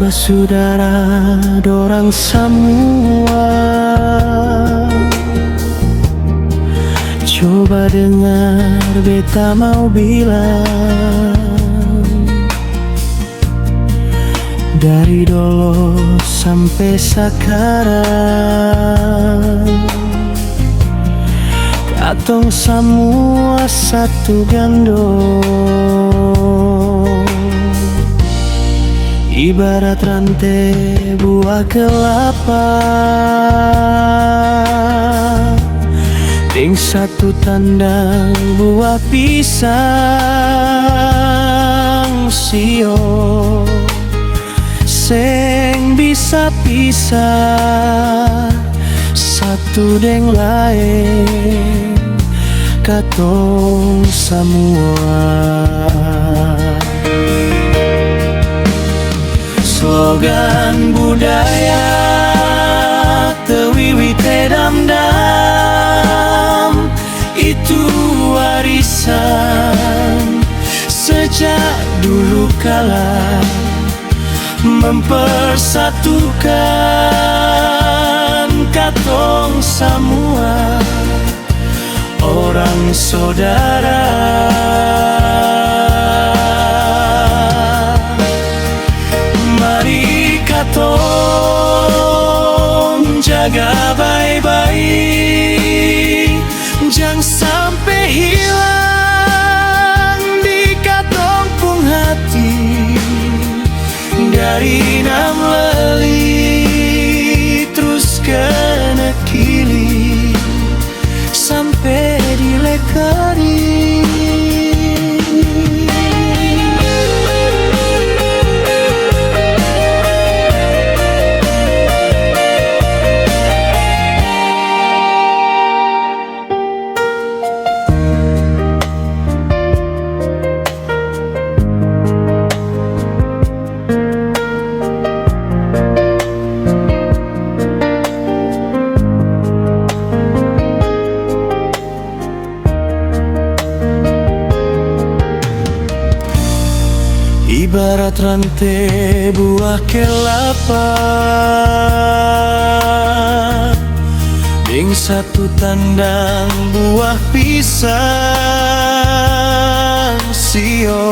Basudara dorang semua, coba dengar beta mau bilang. Dari dulu sampai sekarang, katong semua satu gandong. Ibarat rantai buah kelapa, ting satu tandang buah pisang. Sio seng bisa pisah satu deng lain, katong semua. Slogan budaya tewiwi tedamdam, itu warisan sejak dulu kala, mempersatukan katong semua orang saudara. Mari katong jaga baik-baik, jangan sampai hilang di katong pung hati. Dari Nam Leli terus ke Nekili sampai di Lekari. Ibarat rantai buah kelapa, ding satu tandang buah pisang. Sio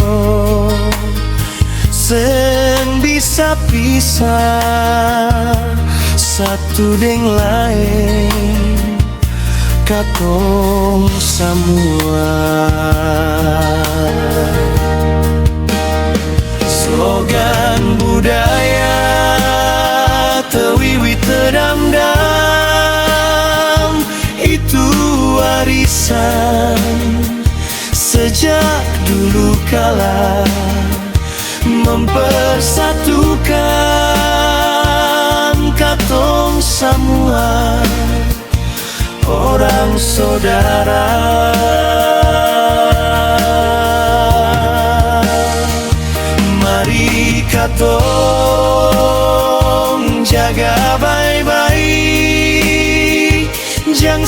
sen bisa pisah satu deng lain, katong semua. Slogan budaya tewiwi tedamdam, itu warisan sejak dulu kala, mempersatukan katong semua orang saudara. Katong jaga baik-baik, jangan